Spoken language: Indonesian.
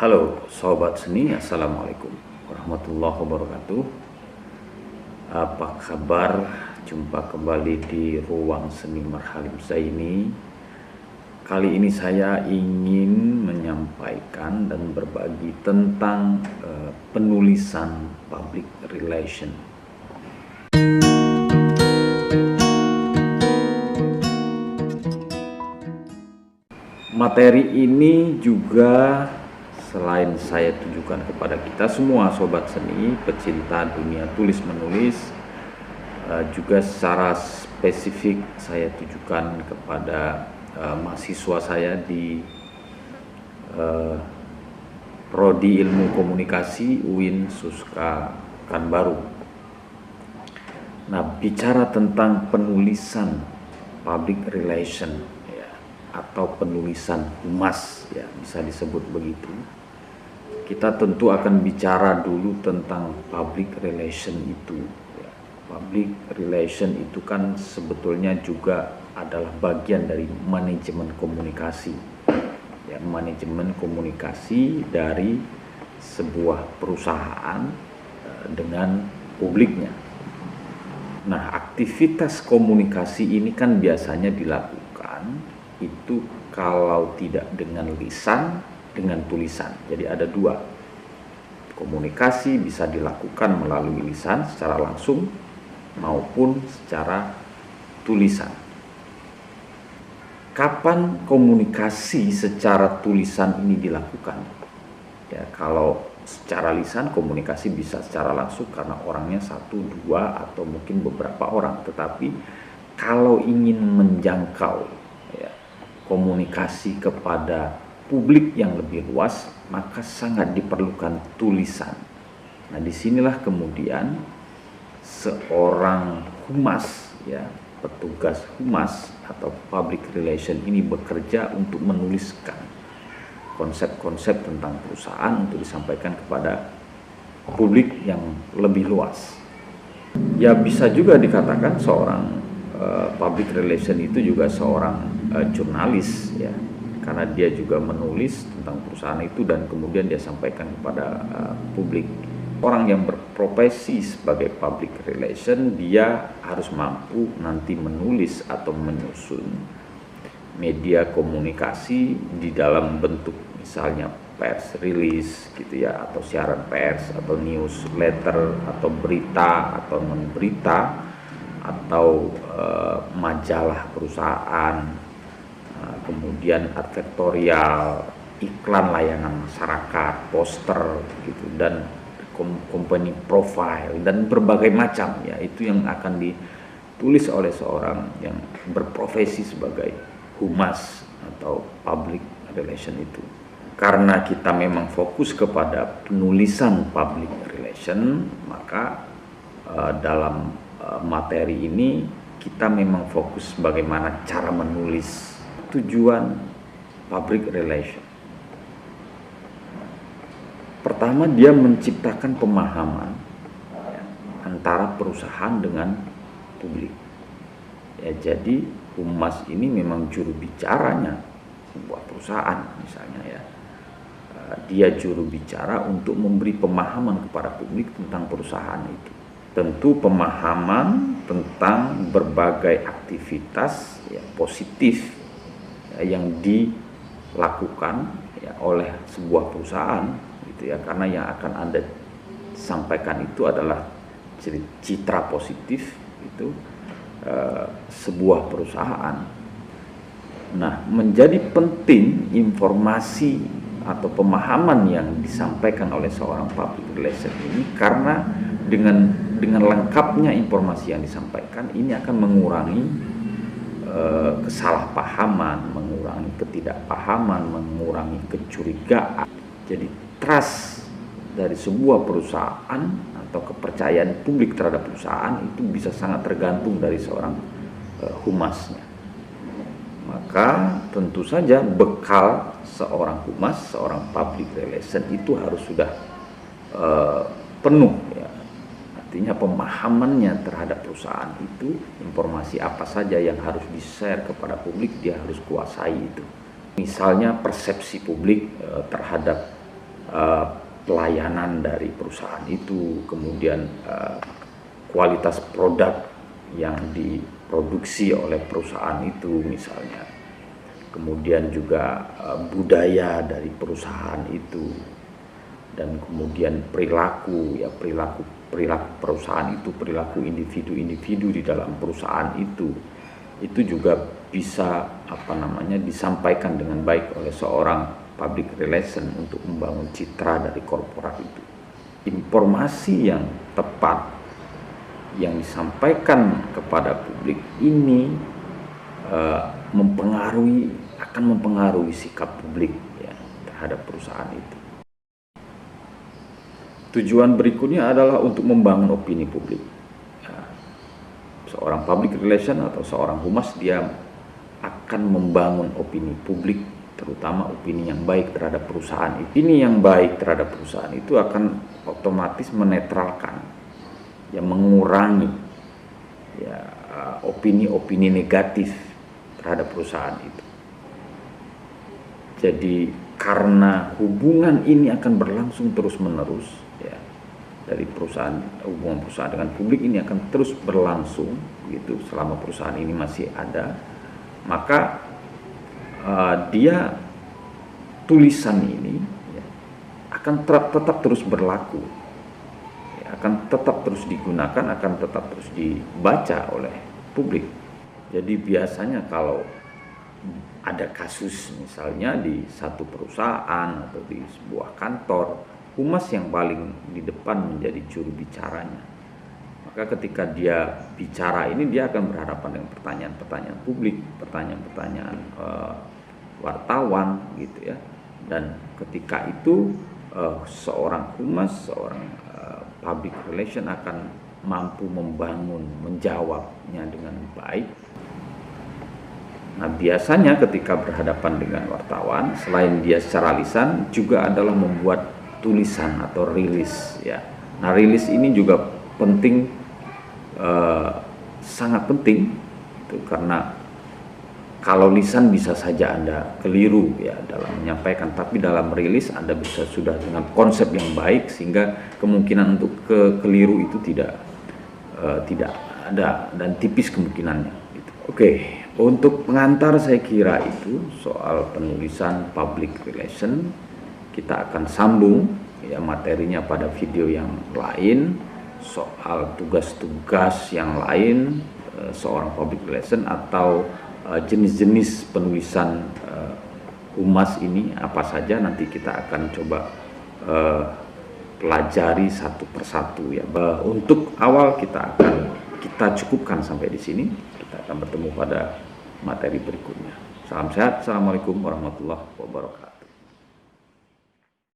Halo Sobat Seni, Assalamualaikum warahmatullahi wabarakatuh. Apa kabar? Jumpa kembali di Ruang Seni Marhalim Zaini. Kali ini saya ingin menyampaikan dan berbagi tentang penulisan public relation. Materi ini juga selain saya tujukan kepada kita semua sobat seni, pecinta dunia tulis menulis, juga secara spesifik saya tujukan kepada mahasiswa saya di Prodi Ilmu Komunikasi UIN Suska Pekanbaru. Nah, bicara tentang penulisan public relation atau penulisan humas, ya bisa disebut begitu. Kita tentu akan bicara dulu tentang public relation itu. Public relation itu kan sebetulnya juga adalah bagian dari manajemen komunikasi. Ya, manajemen komunikasi dari sebuah perusahaan dengan publiknya. Nah, aktivitas komunikasi ini kan biasanya dilakukan itu kalau tidak dengan lisan, dengan tulisan. Jadi ada dua. Komunikasi bisa dilakukan melalui lisan secara langsung maupun secara tulisan. Kapan komunikasi secara tulisan ini dilakukan? Ya, kalau secara lisan komunikasi bisa secara langsung karena orangnya satu, dua, atau mungkin beberapa orang. Tetapi kalau ingin menjangkau komunikasi kepada publik yang lebih luas, maka sangat diperlukan tulisan. Nah, disinilah kemudian seorang humas, ya, petugas humas atau public relation ini bekerja untuk menuliskan konsep-konsep tentang perusahaan untuk disampaikan kepada publik yang lebih luas. Ya, bisa juga dikatakan seorang public relation itu juga seorang jurnalis, ya, karena dia juga menulis tentang perusahaan itu dan kemudian dia sampaikan kepada publik. Orang yang berprofesi sebagai public relation, dia harus mampu nanti menulis atau menyusun media komunikasi di dalam bentuk misalnya press release gitu ya, atau siaran pers, atau newsletter, atau berita atau non berita, atau majalah perusahaan, kemudian advertorial, iklan layanan masyarakat, poster gitu, dan company profile dan berbagai macam, ya, itu yang akan ditulis oleh seorang yang berprofesi sebagai humas atau public relation itu. Karena kita memang fokus kepada penulisan public relation, maka dalam materi ini kita memang fokus bagaimana cara menulis. Tujuan public relation, pertama, dia menciptakan pemahaman antara perusahaan dengan publik. Ya, jadi humas ini memang juru bicaranya sebuah perusahaan misalnya, ya. Dia juru bicara untuk memberi pemahaman kepada publik tentang perusahaan itu. Tentu pemahaman tentang berbagai aktivitas, ya, positif, ya, yang dilakukan, ya, oleh sebuah perusahaan gitu, ya, karena yang akan Anda sampaikan itu adalah citra positif itu sebuah perusahaan. Nah, menjadi penting informasi atau pemahaman yang disampaikan oleh seorang public relation ini karena dengan lengkapnya informasi yang disampaikan ini akan mengurangi kesalahpahaman, mengurangi ketidakpahaman, mengurangi kecurigaan. Jadi trust dari sebuah perusahaan atau kepercayaan publik terhadap perusahaan itu bisa sangat tergantung dari seorang humasnya. Maka tentu saja bekal seorang humas, seorang public relation itu harus sudah penuh, ya. Artinya pemahamannya terhadap perusahaan itu, informasi apa saja yang harus di-share kepada publik, dia harus kuasai itu. Misalnya persepsi publik terhadap pelayanan dari perusahaan itu, kemudian kualitas produk yang diproduksi oleh perusahaan itu misalnya, kemudian juga budaya dari perusahaan itu, dan kemudian perilaku perusahaan itu, perilaku individu-individu di dalam perusahaan itu juga bisa disampaikan dengan baik oleh seorang public relation untuk membangun citra dari korporat itu. Informasi yang tepat yang disampaikan kepada publik ini akan mempengaruhi sikap publik ya, terhadap perusahaan itu. Tujuan berikutnya adalah untuk membangun opini publik. Seorang public relation atau seorang humas, dia akan membangun opini publik, terutama opini yang baik terhadap perusahaan. Opini yang baik terhadap perusahaan itu akan otomatis menetralkan, mengurangi opini-opini negatif terhadap perusahaan itu. Jadi karena hubungan ini akan berlangsung terus-menerus ya, dari hubungan perusahaan dengan publik ini akan terus berlangsung gitu selama perusahaan ini masih ada, maka tulisan ini ya, akan tetap terus berlaku, ya, akan tetap terus digunakan, akan tetap terus dibaca oleh publik. Jadi biasanya kalau ada kasus misalnya di satu perusahaan atau di sebuah kantor, humas yang paling di depan menjadi juru bicaranya. Maka ketika dia bicara ini, dia akan berhadapan dengan pertanyaan-pertanyaan publik, pertanyaan-pertanyaan wartawan gitu ya. Dan ketika itu seorang humas, seorang public relation akan mampu menjawabnya dengan baik. Nah, biasanya ketika berhadapan dengan wartawan, selain dia secara lisan, juga adalah membuat tulisan atau rilis ya. Nah, rilis ini juga penting, sangat penting itu, karena kalau lisan bisa saja Anda keliru ya dalam menyampaikan, tapi dalam rilis Anda bisa sudah dengan konsep yang baik, sehingga kemungkinan untuk keliru itu tidak ada dan tipis kemungkinannya gitu. Oke. Untuk pengantar saya kira itu soal penulisan public relation. Kita akan sambung ya materinya pada video yang lain, soal tugas-tugas yang lain seorang public relation atau jenis-jenis penulisan humas ini apa saja, nanti kita akan coba pelajari satu persatu ya. Untuk awal kita cukupkan sampai di sini. Kita akan bertemu pada materi berikutnya. Salam sehat. Assalamualaikum warahmatullahi wabarakatuh.